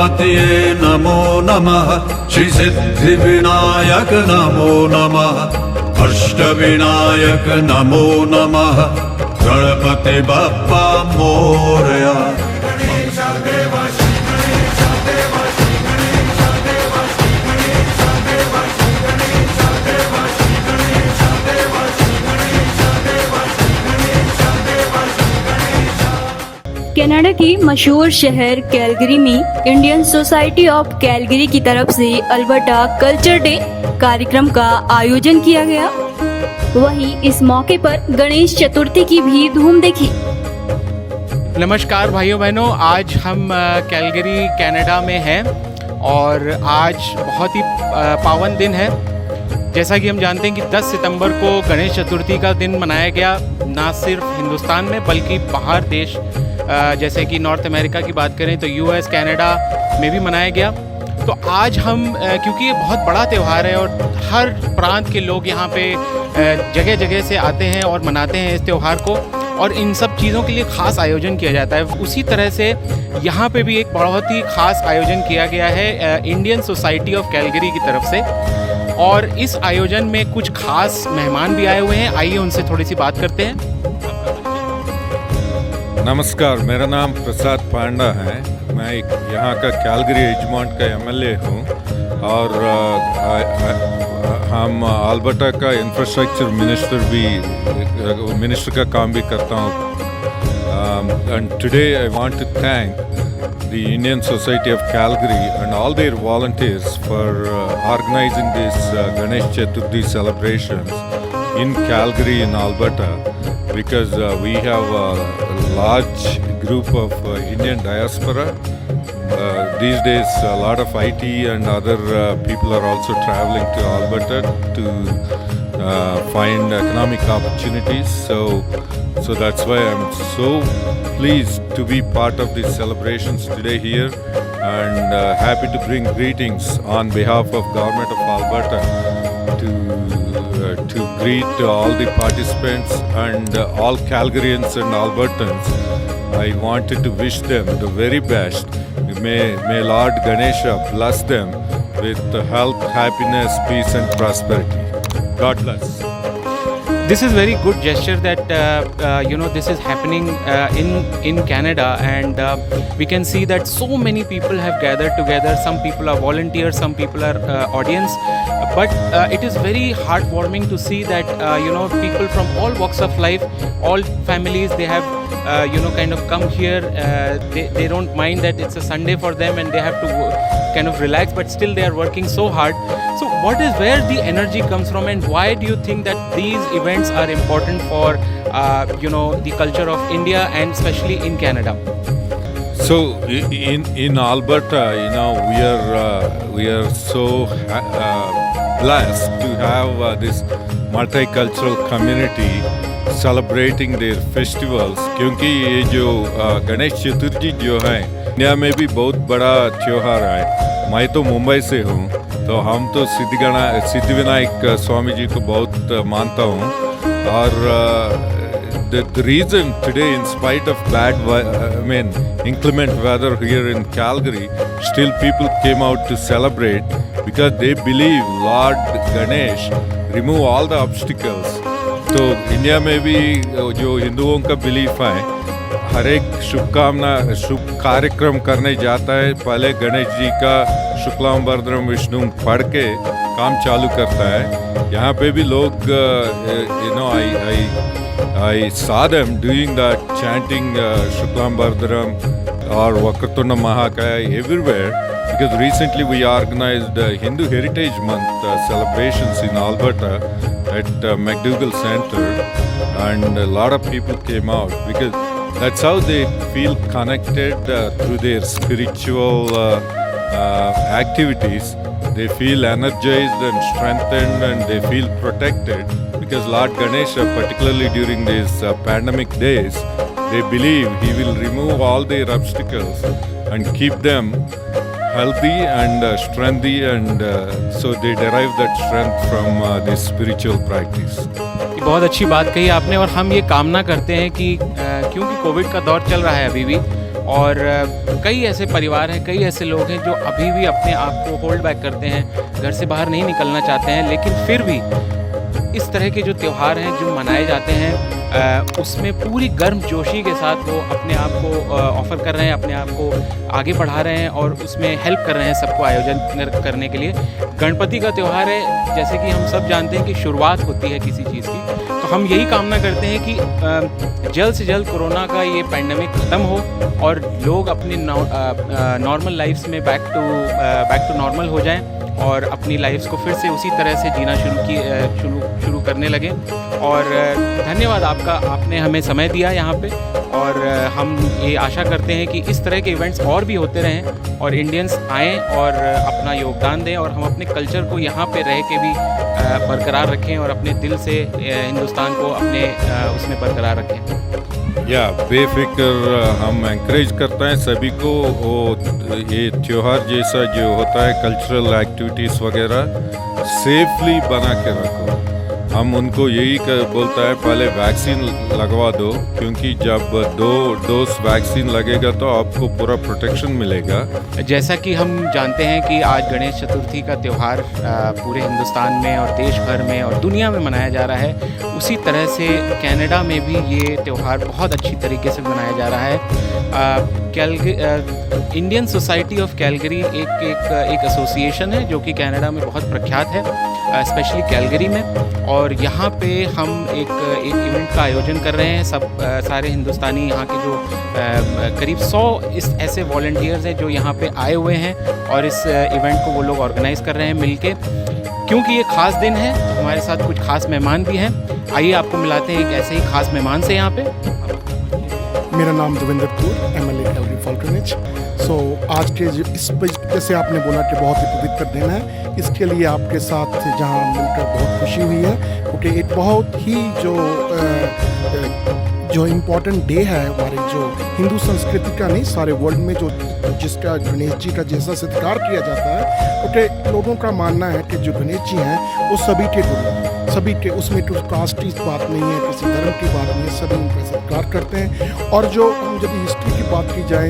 गणपतये नमो नमः, श्री सिद्धिविनायक नमो नमः, अष्टविनायक नमो नमः, गणपति बप्पा मोरया। कनाडा की मशहूर शहर कैलगरी में इंडियन सोसाइटी ऑफ कैलगरी की तरफ से अल्बर्टा कल्चर डे कार्यक्रम का आयोजन किया गया। वहीं इस मौके पर गणेश चतुर्थी की भी धूम देखी। नमस्कार भाइयों बहनों, आज हम कैलगरी कनाडा में हैं और आज बहुत ही पावन दिन है। जैसा कि हम जानते हैं कि 10 सितंबर को गणेश चतुर्थी का दिन मनाया गया, ना सिर्फ हिंदुस्तान में बल्कि बाहर देश जैसे कि नॉर्थ अमेरिका की बात करें तो यूएस कनाडा में भी मनाया गया। तो आज हम क्योंकि ये बहुत बड़ा त्यौहार है और हर प्रांत के लोग यहाँ पे जगह जगह से आते हैं और मनाते हैं इस त्यौहार को, और इन सब चीज़ों के लिए ख़ास आयोजन किया जाता है। उसी तरह से यहाँ पे भी एक बहुत ही ख़ास आयोजन किया गया है इंडियन सोसाइटी ऑफ कैलगरी की तरफ से, और इस आयोजन में कुछ खास मेहमान भी आए हुए हैं। आइए उनसे थोड़ी सी बात करते हैं। नमस्कार, मेरा नाम प्रसाद पांडा है। मैं यहाँ का कैलगरी एजमॉन्ट का एमएलए हूँ और हम अल्बर्टा का इंफ्रास्ट्रक्चर मिनिस्टर का काम भी करता हूँ। And today I want to thank the Indian Society of Calgary and all their volunteers for organizing this Ganesh Chaturthi celebrations in Calgary in Alberta, because we have a large group of Indian diaspora. These days a lot of IT and other people are also traveling to Alberta to find economic opportunities. So that's why I'm so pleased to be part of these celebrations today here, and happy to bring greetings on behalf of Government of Alberta to greet all the participants and all Calgarians and Albertans. I wanted to wish them the very best. May Lord Ganesha bless them with health, happiness, peace and prosperity. God bless. This is very good gesture that this is happening in Canada, and we can see that so many people have gathered together. Some people are volunteers, some people are audience, but it is very heartwarming to see that people from all walks of life, all families, they have kind of come here. They don't mind that it's a Sunday for them and they have to kind of relax, but still they are working so hard. So where the energy comes from, and why do you think that these events are important for the culture of India and especially in Canada? So in Alberta, we are so blessed to have this multicultural community celebrating their festivals, क्योंकि ये जो गणेश चतुर्थी जो है India में भी बहुत बड़ा त्योहार है। मैं तो मुंबई से हूँ, तो हम तो सिद्धिविनायक स्वामी जी को बहुत मानता हूँ, और the reason today, in spite of bad inclement weather here in Calgary, still people came out to celebrate because they believe Lord Ganesh remove all the obstacles. तो इंडिया में भी जो हिंदुओं का बिलीफ है, हर एक शुभ कार्यक्रम करने जाता है, पहले गणेश जी का शुक्लांबरधरम विष्णु पढ़ के काम चालू करता है। यहाँ पे भी लोग I saw them doing that, chanting Shuklambardaram or Vakratunda Mahakaya everywhere, because recently we organized Hindu Heritage Month celebrations in Alberta at McDougall Center, and a lot of people came out because that's how they feel connected through their spiritual activities. They feel energized and strengthened, and they feel protected because Lord Ganesha, particularly during these pandemic days, they believe he will remove all their obstacles and keep them healthy and strengthy, and so they derive that strength from this spiritual practice. बहुत अच्छी बात कही आपने, और हम ये कामना करते हैं कि क्योंकि कोविड का दौर चल रहा है अभी भी, और कई ऐसे परिवार हैं, कई ऐसे लोग हैं जो अभी भी अपने आप को होल्ड बैक करते हैं, घर से बाहर नहीं निकलना चाहते हैं, लेकिन फिर भी इस तरह के जो त्यौहार हैं जो मनाए जाते हैं उसमें पूरी गर्मजोशी के साथ वो अपने आप को ऑफ़र कर रहे हैं, अपने आप को आगे बढ़ा रहे हैं और उसमें हेल्प कर रहे हैं सबको आयोजन करने के लिए। गणपति का त्यौहार है, जैसे कि हम सब जानते हैं कि शुरुआत होती है किसी चीज़ की, तो हम यही कामना करते हैं कि जल्द से जल्द कोरोना का ये पैंडेमिक ख़त्म हो और लोग अपनी नॉर्मल लाइफ्स में बैक टू नॉर्मल हो जाएं और अपनी लाइफ्स को फिर से उसी तरह से जीना शुरू करने लगे। और धन्यवाद आपका, आपने हमें समय दिया यहाँ पे, और हम ये आशा करते हैं कि इस तरह के इवेंट्स और भी होते रहें और इंडियंस आएँ और अपना योगदान दें और हम अपने कल्चर को यहाँ पे रह के भी बरकरार रखें और अपने दिल से हिंदुस्तान को अपने उसमें बरकरार रखें। या बेफिक्र हम एंकरेज करते हैं सभी को वो ये त्यौहार जैसा जो होता है कल्चरल एक्टिविटीज़ वगैरह सेफली बना के रखो। हम उनको यही बोलता है पहले वैक्सीन लगवा दो, क्योंकि जब 2 डोज वैक्सीन लगेगा तो आपको पूरा प्रोटेक्शन मिलेगा। जैसा कि हम जानते हैं कि आज गणेश चतुर्थी का त्यौहार पूरे हिंदुस्तान में और देश भर में और दुनिया में मनाया जा रहा है, उसी तरह से कनाडा में भी ये त्यौहार बहुत अच्छी तरीके से मनाया जा रहा है। इंडियन सोसाइटी ऑफ कैलगरी एक एसोसिएशन है जो कि कनाडा में बहुत प्रख्यात है, स्पेशली कैलगरी में, और यहाँ पे हम एक इवेंट का आयोजन कर रहे हैं। सारे हिंदुस्तानी यहाँ के जो करीब 100 ऐसे वॉलंटियर्स हैं जो यहाँ पे आए हुए हैं और इस इवेंट को वो लोग ऑर्गेनाइज कर रहे हैं मिलके। क्योंकि ये ख़ास दिन है तो हमारे साथ कुछ ख़ास मेहमान भी हैं। आइए आपको मिलाते हैं एक ऐसे ही ख़ास मेहमान से यहाँ पे। मेरा नाम देवेंद्र तूर, MLA कैलगरी फॉल्कनेज। आज के इस जैसे आपने बोला कि बहुत ही पवित्र दिन है, इसके लिए आपके साथ जहाँ मिलकर बहुत खुशी हुई है, क्योंकि एक बहुत ही जो इम्पोर्टेंट डे है हमारे जो हिंदू संस्कृति का नहीं सारे वर्ल्ड में जो जिसका गणेश जी का जैसा सत्कार किया जाता है, क्योंकि लोगों का मानना है कि जो गणेश जी हैं वो सभी के गुरु हैं, सभी के, उसमें कोई कास्ट की बात नहीं है, किसी धर्म की बात नहीं है, सभी उनका सत्कार करते हैं। और जो हम जब हिस्ट्री की बात की जाए,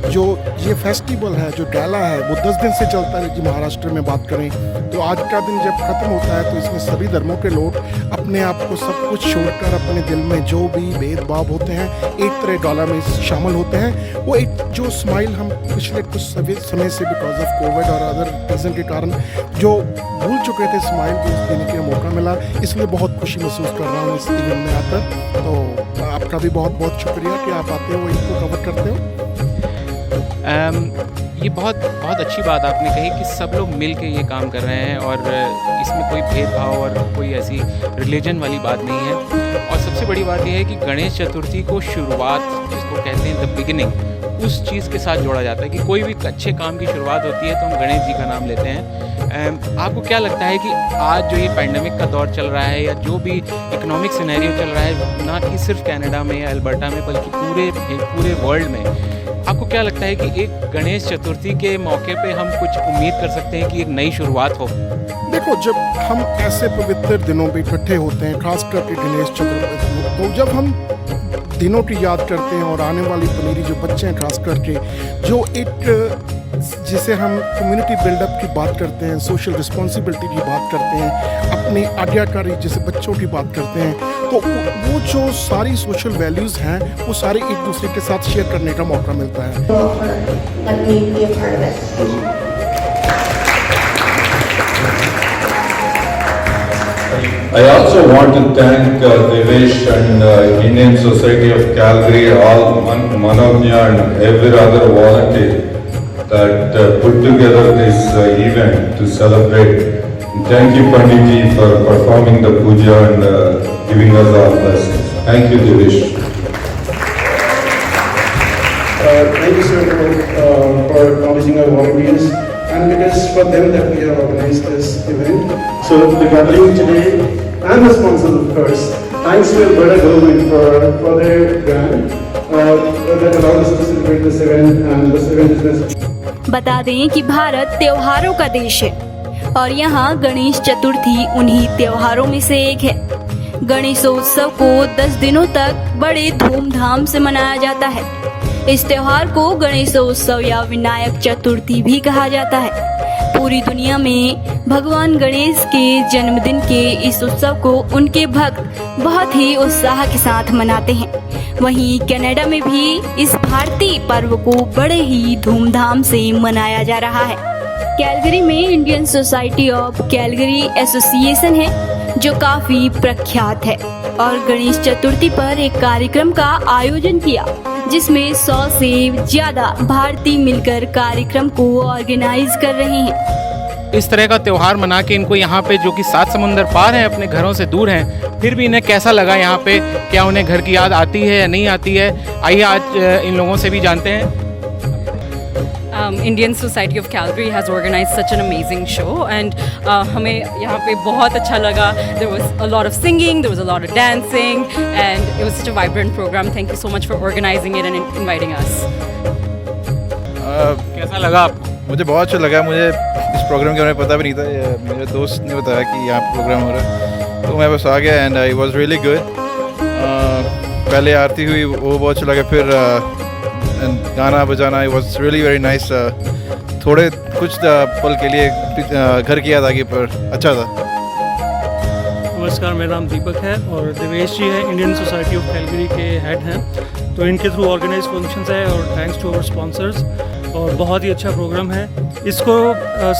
जो ये फेस्टिवल है, जो गाला है, वो 10 दिन से चलता है। जी महाराष्ट्र में बात करें तो आज का दिन जब ख़त्म होता है तो इसमें सभी धर्मों के लोग अपने आप को सब कुछ छोड़कर अपने दिल में जो भी भेदभाव होते हैं एक तरह गाला में शामिल होते हैं। वो एक जो स्माइल हम पिछले कुछ समय से बिकॉज ऑफ कोविड और अदर रीज़न के कारण जो भूल चुके थे, स्माइल को देने का मौका मिला, इसलिए बहुत खुशी महसूस कर रहा हूँ इस इवेंट में आकर। तो आपका भी बहुत बहुत शुक्रिया कि आप आते हो, इनको कवर करते हो। ये बहुत अच्छी बात आपने कही कि सब लोग मिल के ये काम कर रहे हैं और इसमें कोई भेदभाव और कोई ऐसी रिलीजन वाली बात नहीं है। और सबसे बड़ी बात यह है कि गणेश चतुर्थी को शुरुआत, जिसको कहते हैं द बिगिनिंग, उस चीज़ के साथ जोड़ा जाता है कि कोई भी अच्छे काम की शुरुआत होती है तो हम गणेश जी का नाम लेते हैं। आपको क्या लगता है कि आज जो ये पैंडेमिक का दौर चल रहा है या जो भी इकोनॉमिक सिनेरियो चल रहा है, ना कि सिर्फ कनाडा में या अल्बर्टा में बल्कि पूरे वर्ल्ड में, आपको क्या लगता है कि एक गणेश चतुर्थी के मौके पे हम कुछ उम्मीद कर सकते हैं कि एक नई शुरुआत हो? देखो, जब हम ऐसे पवित्र दिनों पे इकट्ठे होते हैं, खास करके गणेश चतुर्थी, तो जब हम दिनों की याद करते हैं और आने वाली पनीरी जो बच्चे हैं खास करके, जो एक जिसे हम कम्युनिटी बिल्डअप की बात करते हैं, सोशल रिस्पॉन्सिबिलिटी की बात करते हैं, अपनी आज्ञाकारी जैसे बच्चों की बात करते हैं, तो वो जो सारी सोशल वैल्यूज़ हैं वो सारे एक दूसरे के साथ शेयर करने का मौका मिलता है। I also want to thank Devesh and Indian Society of Calgary, all Manognya and every other volunteer that put together this event to celebrate. Thank you Panditji for performing the puja and giving us our blessings. Thank you Devesh. Thank you sir for acknowledging our volunteers, and it is for them that we have organized this event. So the gathering today and the sponsors of course, thanks to Alberta government for their grant that allowed us to celebrate this event, and this event is बता दें कि भारत त्योहारों का देश है और यहाँ गणेश चतुर्थी उन्हीं त्योहारों में से एक है। गणेशोत्सव को 10 दिनों तक बड़े धूमधाम से मनाया जाता है। इस त्योहार को गणेशोत्सव या विनायक चतुर्थी भी कहा जाता है। पूरी दुनिया में भगवान गणेश के जन्मदिन के इस उत्सव को उनके भक्त बहुत ही उत्साह के साथ मनाते हैं। वहीं कनाडा में भी इस भारतीय पर्व को बड़े ही धूमधाम से मनाया जा रहा है। कैलगरी में Indian society of Calgary association है जो काफी प्रख्यात है और गणेश चतुर्थी पर एक कार्यक्रम का आयोजन किया जिसमें 100 से ज्यादा भारतीय मिलकर कार्यक्रम को ऑर्गेनाइज कर रहे हैं। इस तरह का त्यौहार मना के इनको यहाँ पे, जो कि 7 समुंदर पार हैं, अपने घरों से दूर हैं, फिर भी इन्हें कैसा लगा यहाँ पे? क्या उन्हें घर की याद आती है या नहीं आती है? आइए आज इन लोगों से भी जानते हैं। Indian Society of Calgary has organized such an amazing show and हमें यहाँ पे बहुत अच्छा लगा. There was a lot of singing, there was a lot of dancing and it was such a vibrant program. Thank you so much for organizing it and inviting us. कैसा लगा आपको? मुझे बहुत अच्छा लगा. मुझे इस प्रोग्राम के बारे में पता भी नहीं था. मेरे दोस्त ने बताया कि यहाँ प्रोग्राम हो रहा है तो मैं बस आ गया and it was really good. पहले आरती हुई वो बहुत अच्छा लगा. फिर गाना बजाना, it was really very nice. थोड़े कुछ पल के लिए घर की याद आ गई पर अच्छा था. नमस्कार, मेरा नाम दीपक है और देवेश जी है, इंडियन सोसाइटी ऑफ कैलगरी के हेड हैं. तो इनके थ्रू ऑर्गेनाइज फंक्शंस है और थैंक्स टू आवर स्पॉन्सर्स. और बहुत ही अच्छा प्रोग्राम है. इसको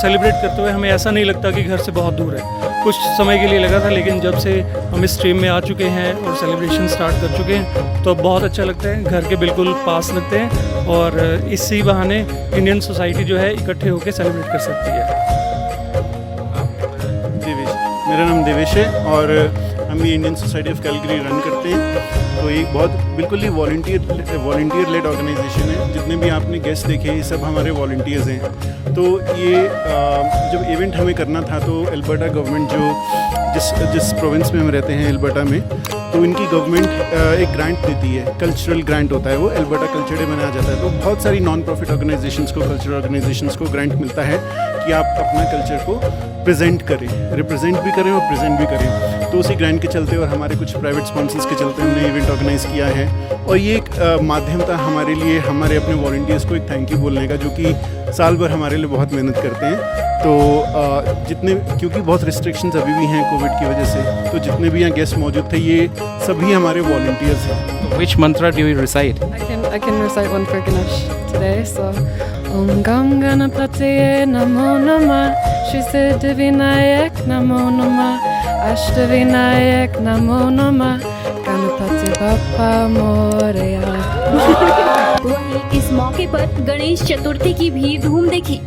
सेलिब्रेट करते हुए हमें ऐसा नहीं लगता कि घर से बहुत दूर है. कुछ समय के लिए लगा था लेकिन जब से हम इस स्ट्रीम में आ चुके हैं और सेलिब्रेशन स्टार्ट कर चुके हैं तो बहुत अच्छा लगता है. घर के बिल्कुल पास लगते हैं और इसी बहाने इंडियन सोसाइटी जो है इकट्ठे होकर सेलिब्रेट कर सकती है. देवेश, मेरा नाम देवेश है और हम ये Indian society of Calgary run करते हैं. तो एक बहुत बिल्कुल ही वॉलंटियर लेड ऑर्गेनाइजेशन है. जितने भी आपने गेस्ट देखे ये सब हमारे वॉलंटियर्स हैं. तो ये जब इवेंट हमें करना था तो एल्बर्टा गवर्नमेंट जो जिस प्रोविंस में हम रहते हैं एल्बर्टा में, तो इनकी गवर्नमेंट एक ग्रांट देती है. कल्चरल ग्रांट होता है, वो एल्बर्टा कल्चर डे मनाया जाता है. तो बहुत सारी नॉन प्रॉफिट ऑर्गेनाइजेशंस को, कल्चरल ऑर्गेनाइजेशंस को ग्रांट मिलता है कि आप अपना कल्चर को प्रेजेंट करें, रिप्रेजेंट भी करें और प्रेजेंट भी करें. तो उसी ग्रांट के चलते और हमारे कुछ प्राइवेट स्पॉन्सर्स के चलते हमने इवेंट ऑर्गेनाइज़ किया है. और ये एक माध्यम था हमारे लिए, हमारे अपने वॉलंटियर्स को एक थैंक यू बोलने का, जो कि साल भर हमारे लिए बहुत मेहनत करते हैं. तो क्योंकि बहुत रिस्ट्रिक्शंस अभी भी हैं कोविड की वजह से, तो जितने भी यहाँ गेस्ट मौजूद थे ये सभी हमारे वॉलंटियर्स हैं. Which mantra do you recite? I can recite one for Ganesh today. So, Om Gam Ganapataye Namo Namah, Shri Siddhivinayak Namo Namah, Ashtavinayak Namo Namah, Ganapati Bappa Moria. वहीं इस मौके पर गणेश चतुर्थी की भी धूम देखी.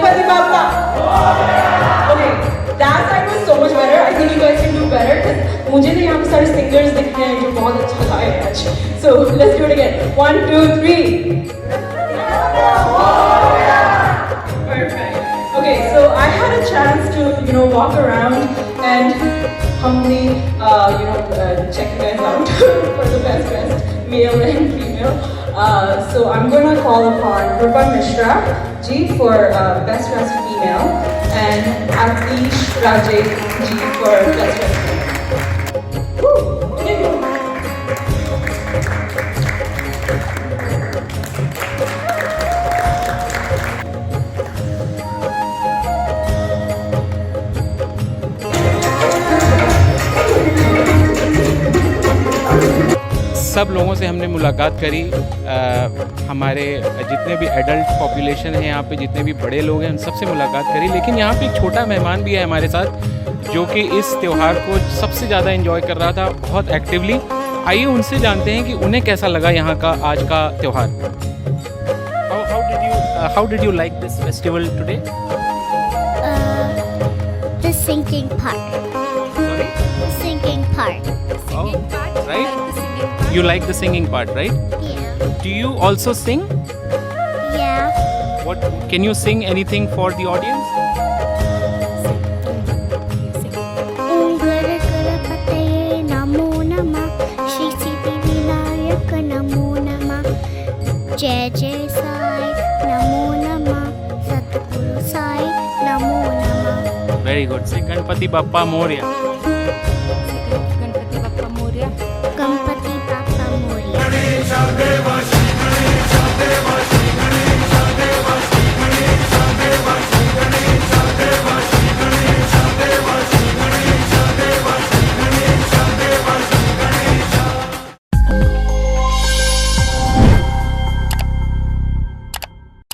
Ganpati Bappa. Okay, that side was so much better. I think you guys can do better because मुझे तो यहाँ पे सारे singers दिख रहे हैं जो बहुत अच्छा गाए हैं आज. So let's do it again. 1, 2, 3. Perfect. Okay, so I had a chance to walk around and humbly check you guys out for the best dressed male and female. So I'm gonna call upon Rupa Mishra ji for best dressed female and Atish Rajesh ji for best dressed female. Woo! Okay, go. सब लोगों से हमने मुलाकात करी। हमारे जितने भी adult population है यहाँ पे, जितने भी बड़े लोग हैं, उन सबसे मुलाकात करी। लेकिन यहाँ पे एक छोटा मेहमान भी है हमारे साथ जो कि इस त्यौहार को सबसे ज़्यादा एंजॉय कर रहा था, बहुत एक्टिवली। आइए उनसे जानते हैं कि उन्हें कैसा लगा यहाँ का आज का त्यौहार। How did you like this festival today? The singing part. Sorry? The singing part. Right? You like the singing part, right? Yeah. Do you also sing? Yeah. What can you sing anything for the audience? Ganapataye Namo Namah Shri Siddhivinayak Namo Namah Jai Jai Sai Namo Namah Satguru Sai Namo Namah. Very good. Say Ganpati Bappa Moria. Ganpati Bappa Moria. Ganpati Bappa Moria.